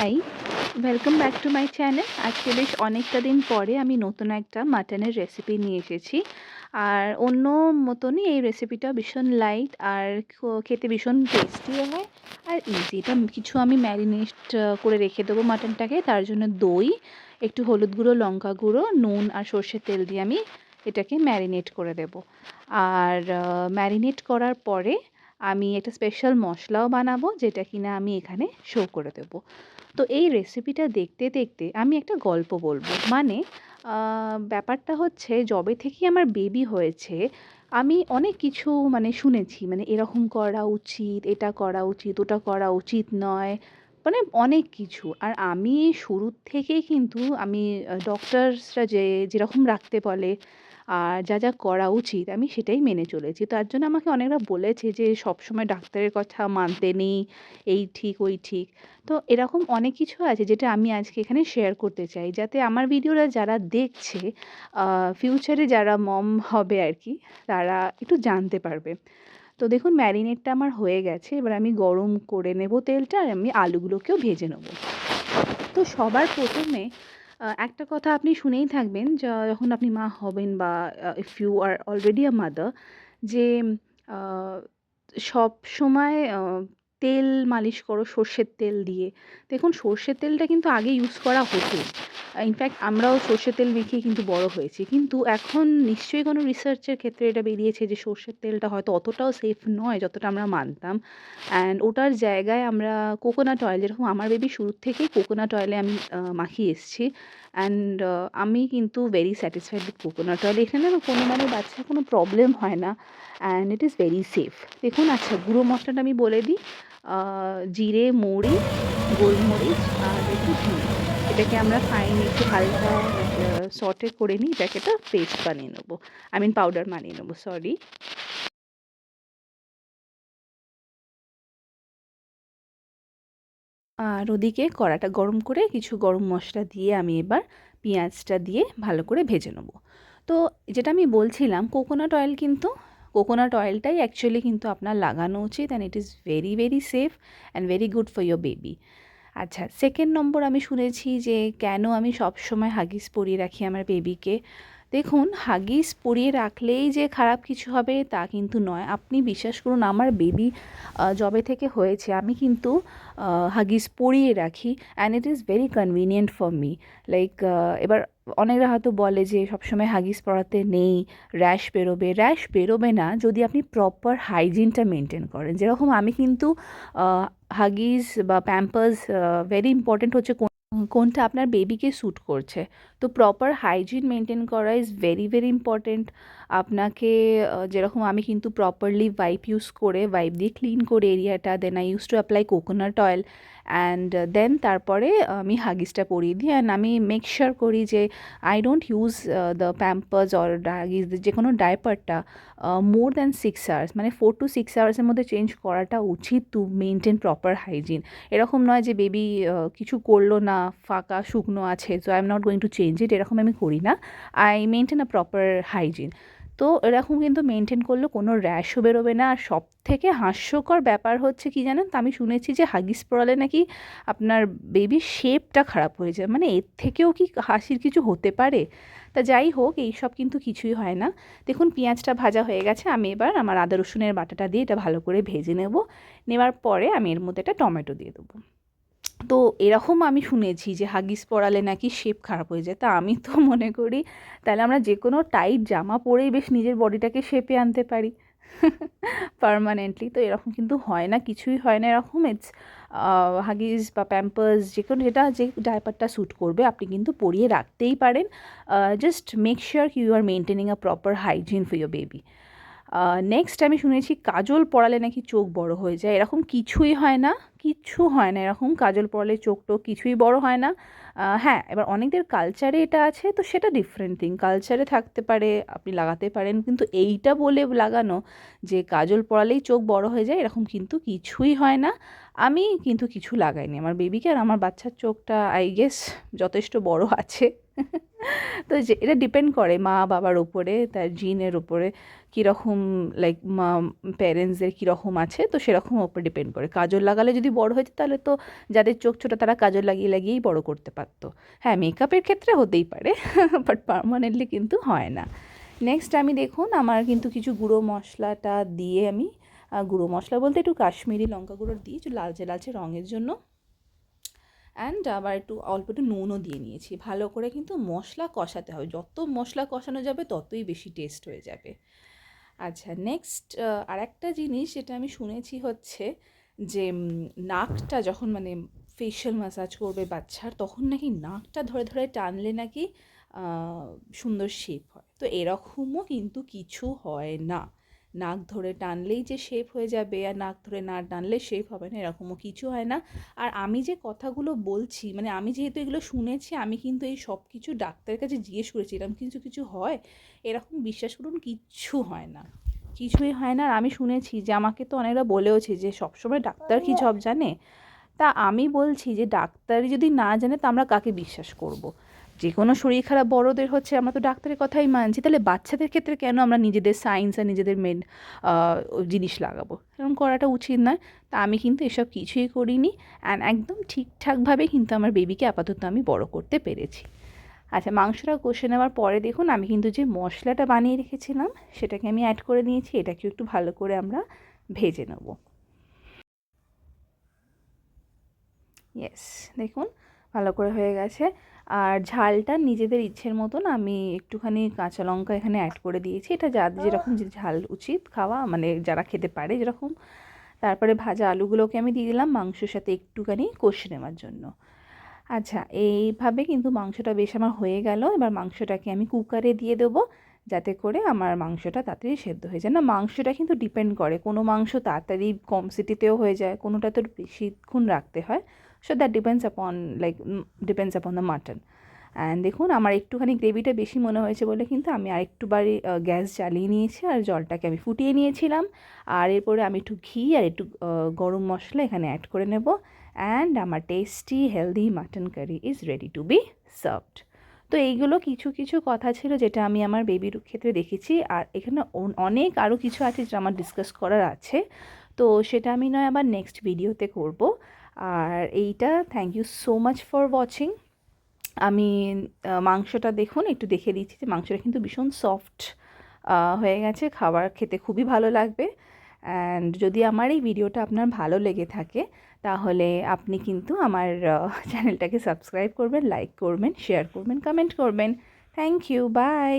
High, welcome back to my channel. আজকে বেশ অনেকটা দিন পরে আমি নতুন একটা মাটনের রেসিপি নিয়ে এসেছি। আর অন্য মতনই এই রেসিপিটা ভীষণ লাইট আর খেতে ভীষণ টেস্টিও হয় আর ইজি। এটা কিছু আমি ম্যারিনেট করে রেখে দেবো মাটনটাকে। তার জন্য দই, একটু হলুদ গুঁড়ো, লঙ্কা গুঁড়ো, নুন আর সর্ষের তেল দিয়ে আমি এটাকে ম্যারিনেট করে দেব। আর ম্যারিনেট করার পরে আমি একটা স্পেশাল মশলাও বানাবো, যেটা কিনা আমি এখানে শো করে দেবো। তো এই রেসিপিটা দেখতে দেখতে আমি একটা গল্প বলবো। মানে ব্যাপারটা হচ্ছে, যবে থেকে আমার বেবি হয়েছে আমি অনেক কিছু শুনেছি, এরকম করা উচিত, এটা করা উচিত, ওটা করা উচিত নয়, অনেক কিছু। আর আমি শুরুর থেকেই কিন্তু আমি ডক্টরসরা যেরকম রাখতে বলে আর যা যা করা উচিত আমি সেটাই মেনে চলেছি। তার জন্য আমাকে অনেকরা বলেছে যে সবসময় ডাক্তারের কথা মানতে নেই, এই ঠিক ওই ঠিক। তো এরকম অনেক কিছু আছে যেটা আমি আজকে এখানে শেয়ার করতে চাই, যাতে আমার ভিডিওটা যারা দেখছে, ফিউচারে যারা মম হবে আর কি, তারা একটু জানতে পারবে। তো দেখুন, ম্যারিনেটটা আমার হয়ে গেছে। এবার আমি গরম করে নেব তেলটা, আর আমি আলুগুলোকেও ভেজে নেব। তো সবার প্রথমে একটা কথা আপনি শুনেই থাকবেন, যখন আপনি মা হবেন বা if you are already a mother, যে আহ, সব সময় তেল মালিশ করো সর্ষের তেল দিয়ে। দেখুন, সর্ষের তেলটা কিন্তু আগে ইউজ করা হতো। ইনফ্যাক্ট আমরাও সর্ষের তেল মেখেই কিন্তু বড় হয়েছি, কিন্তু এখন নিশ্চয়ই কোনো রিসার্চের ক্ষেত্রে এটা বেরিয়েছে যে সর্ষের তেলটা হয়তো অতটাও সেফ নয় যতটা আমরা মানতাম। অ্যান্ড ওটার জায়গায় আমরা কোকোনাট অয়েল, যেরকম আমার বেবি শুরুর থেকেই কোকোনাট অয়েলে আমি মাখিয়ে এসেছি। অ্যান্ড আমি কিন্তু very satisfied with coconut oil. এখানে না কোনো বাচ্চার কোনো প্রবলেম হয় না, and it is very safe. দেখুন, আচ্ছা, গুঁড়ো মশলাটা আমি বলে দিই। জিরে, মৌরি, গোলমরিচ আর একটু ঘি, এটাকে আমরা ফাইন একটু হালকা সটে করে নিই। এটাকে একটা পেস্ট বানিয়ে নেবো, আই মিন পাউডার বানিয়ে নেবো, সরি। আর ওদিকে কড়াটা গরম করে কিছু গরম মশলা দিয়ে আমি এবার পেঁয়াজটা দিয়ে ভালো করে ভেজে নেব। তো যেটা আমি বলছিলাম, কোকোনাট অয়েল, কিন্তু কোকোনাট অয়েলটাই অ্যাকচুয়ালি কিন্তু আপনার লাগানো উচিত, and it is very very safe and very good for your baby. আচ্ছা, সেকেন্ড নম্বর, আমি শুনেছি যে কেন আমি সব সময় হাগিস পরিয়ে রাখি আমার বেবিকে। দেখুন, হাগিস পরিয়ে রাখলেই যে খারাপ কিছু হবে তা কিন্তু নয়। আপনি বিশ্বাস করুন, আমার বেবি যবে থেকে হয়েছে আমি কিন্তু হাগিস পরিয়ে রাখি, and it is very convenient for me. Like, এবার অনেকরা হয়তো বলে যে সবসময় হাগিস পরাতে নেই, র্যাশ বেরোবে। র্যাশ বেরোবে না যদি আপনি প্রপার হাইজিনটা মেনটেন করেন। যেরকম আমি কিন্তু হাগিস বা প্যাম্পার্স, ভেরি ইম্পর্ট্যান্ট হচ্ছে কোনটা আপনার বেবিকে স্যুট করছে। তো প্রপার হাইজিন মেনটেন করা ইজ ভেরি ভেরি ইম্পর্ট্যান্ট। আপনাকে যেরকম আমি কিন্তু প্রপারলি ওয়াইপ ইউজ করে, ওয়াইপ দিয়ে ক্লিন করে এরিয়াটা, then I use to apply coconut oil, and then তারপরে আমি হাগিসটা পরিয়ে দিই। অ্যান্ড আমি মেক শিওর করি যে I don't use the Pampers or Huggies, যে কোনো ডাইপারটা মোর দ্যান 6 আওয়ার্স, 4 to 6 আওয়ার্সের মধ্যে চেঞ্জ করাটা উচিত, টু মেনটেন প্রপার হাইজিন। এরকম নয় যে বেবি কিছু করলো না, ফাঁকা শুকনো আছে, so I am not going to change it, এরকম আমি করি না। I maintain a proper hygiene. তো এরকম কিন্তু মেনটেন করলে কোনো র্যাশও বেরোবে না। আর সব থেকে হাস্যকর ব্যাপার হচ্ছে কি জানেন তো, আমি শুনেছি যে হাগিস পরালে নাকি আপনার বেবির শেপটা খারাপ হয়ে যায়। এর থেকেও কি হাসির কিছু হতে পারে? তা যাই হোক, এইসব কিন্তু কিছুই হয় না। দেখুন, পেঁয়াজটা ভাজা হয়ে গেছে। আমি এবার আমার আদা রসুনের বাটাটা দিয়ে এটা ভালো করে ভেজে নেব। নেওয়ার পরে আমি এর মধ্যে একটা টমেটো দিয়ে দেবো। তো এরকম আমি শুনেছি যে হাগিস পরালে নাকি শেপ খারাপ হয়ে যায়। তা আমি তো মনে করি তাহলে আমরা যে কোনো টাইট জামা পরেই বেশ নিজের বডিটাকে শেপে আনতে পারি পার্মানেন্টলি। তো এরকম কিন্তু হয় না, কিছুই হয় না এরকম। ইটস হাগিস বা প্যাম্পার্স, যে কোনো যেটা, যে ডাইপারটা স্যুট করবে আপনি কিন্তু পরিয়ে রাখতেই পারেন। Just make sure you are maintaining a proper hygiene for your baby. Next, আমি শুনেছি কাজল পরালে নাকি চোখ বড় হয়ে যায়। এরকম কিছুই হয় না, কিচ্ছু হয় না এরকম। কাজল পরালে চোখ টোক কিছুই বড় হয় না। হ্যাঁ, এবার অনেকদের কালচারে এটা আছে, তো সেটা ডিফারেন্ট থিং। কালচারে থাকতে পারে, আপনি লাগাতে পারেন, কিন্তু এইটা বলে লাগানো যে কাজল পরালেই চোখ বড় হয়ে যায়, এরকম কিন্তু কিছুই হয় না। আমি কিন্তু কিছু লাগাইনি আমার বেবিকে, আর আমার বাচ্চার চোখটা আই গেস যথেষ্ট বড় আছে তো যে এটা ডিপেন্ড করে মা বাবার উপরে, তার জিনের উপরে কীরকম লাইক মা প্যারেন্টসদের কীরকম আছে, তো সেরকম ওপর ডিপেন্ড করে। কাজল লাগালে যদি বড় হয়েছে তাহলে তো যাদের চোখ ছোটো তারা কাজল লাগিয়ে লাগিয়েই বড় করতে পারতো। হ্যাঁ, মেকআপের ক্ষেত্রে হতেই পারে, বাট পার্মানেন্টলি কিন্তু হয় না। নেক্সট আমি দেখুন আমার কিন্তু কিছু গুঁড়ো মশলাটা দিয়ে আমি গুঁড়ো মশলা বলতে একটু কাশ্মীরি লঙ্কা গুঁড়ো দিয়ে একটু লালচে লালচে রঙের জন্য, অ্যান্ড আবার একটু অল্প একটু নুনও দিয়ে নিয়েছি। ভালো করে কিন্তু মশলা কষাতে হবে, যত মশলা কষানো যাবে ততই বেশি টেস্ট হয়ে যাবে। আচ্ছা, নেক্সট আরেকটা জিনিস যেটা আমি শুনেছি হচ্ছে যে নাকটা যখন মানে ফেশিয়াল ম্যাসাজ করবে বাচ্চার, তখন নাকি নাকটা ধরে ধরে টানলে নাকি সুন্দর শেপ হয়। তো এরকমও কিন্তু কিছু হয় না, নাক ধরে টানলেই যে শেপ হয়ে যাবে আর নাক ধরে না টানলে শেপ হবে না, এরকমও কিছু হয় না। আর আমি যে কথাগুলো বলছি, মানে আমি যেহেতু এগুলো শুনেছি, আমি কিন্তু এই সব কিছু ডাক্তারের কাছে জিজ্ঞেস করেছি এরকম কিছু কিছু হয়, এরকম বিশ্বাস করুন কিচ্ছু হয় না, কিছুই হয় না। আর আমি শুনেছি যে আমাকে তো অনেকরা বলেওছে যে সবসময় ডাক্তার কি সব জানে। তা আমি বলছি যে ডাক্তারই যদি না জানে তা আমরা কাকে বিশ্বাস করব। যে কোনো শরীর খারাপ বড়দের হচ্ছে, আমরা তো ডাক্তারের কথাই মানছি, তাহলে বাচ্চাদের ক্ষেত্রে কেন আমরা নিজেদের সায়েন্স আর নিজেদের জিনিস লাগাবো? এরকম করাটা উচিত নয়। তা আমি কিন্তু এসব কিছুই করিনি, অ্যান্ড একদম ঠিকঠাকভাবে কিন্তু আমার বেবিকে আপাতত আমি বড় করতে পেরেছি। আচ্ছা, মাংসটা কষে নেওয়ার পরে দেখুন আমি কিন্তু যে মশলাটা বানিয়ে রেখেছিলাম সেটাকে আমি অ্যাড করে নিয়েছি। এটাকে একটু ভালো করে আমরা ভেজে নেব। ইয়েস, দেখুন ভালো করে হয়ে গেছে। আর ঝালটা নিজেদের ইচ্ছের মতন আমি একটুখানি কাঁচা লঙ্কা এখানে অ্যাড করে দিয়েছি, এটা যাদের যেরকম যে ঝাল উচিত খাওয়া, মানে যারা খেতে পারে যেরকম। তারপরে ভাজা আলুগুলোকে আমি দিয়ে দিলাম মাংসের সাথে একটুখানি কষে নেওয়ার জন্য। আচ্ছা, এইভাবে কিন্তু মাংসটা বেশ আমার হয়ে গেল। এবার মাংসটাকে আমি কুকারে দিয়ে দেবো, যাতে করে আমার মাংসটা তাড়াতাড়ি সেদ্ধ হয়ে যায়। না, মাংসটা কিন্তু ডিপেন্ড করে, কোনো মাংস তাড়াতাড়ি কম সিটিতেও হয়ে যায়, কোনোটা তো বেশিক্ষণ রাখতে হয়। So that depends upon depends upon the mutton. And দেখুন আমার একটুখানি গ্রেভিটা বেশি মনে হয়েছে বলে কিন্তু আমি আরেকটু বারে গ্যাস জ্বালিয়ে নিয়েছি আর জলটাকে আমি ফুটিয়ে নিয়েছিলাম। আর এরপরে আমি একটু ঘি আর একটু গরম মশলা এখানে অ্যাড করে নেব, অ্যান্ড আমার tasty healthy mutton curry is ready to be served. তো এইগুলো কিছু কিছু কথা ছিল যেটা আমি আমার বেবির ক্ষেত্রে দেখেছি, আর এখানে অনেক আরও কিছু আছে যেটা আমার ডিসকাস করার আছে, তো সেটা আমি নয় আবার নেক্সট ভিডিওতে করব। আর এইটা thank you so much for watching. আমি মাংসটা দেখুন একটু দেখে দিচ্ছি যে মাংসটা কিন্তু ভীষণ সফট হয়ে গেছে, খাবার খেতে খুবই ভালো লাগবে। অ্যান্ড যদি আমার এই ভিডিওটা আপনার ভালো লেগে থাকে তাহলে আপনি কিন্তু আমার চ্যানেলটাকে সাবস্ক্রাইব করবেন, লাইক করবেন, শেয়ার করবেন, কমেন্ট করবেন। Thank you, by.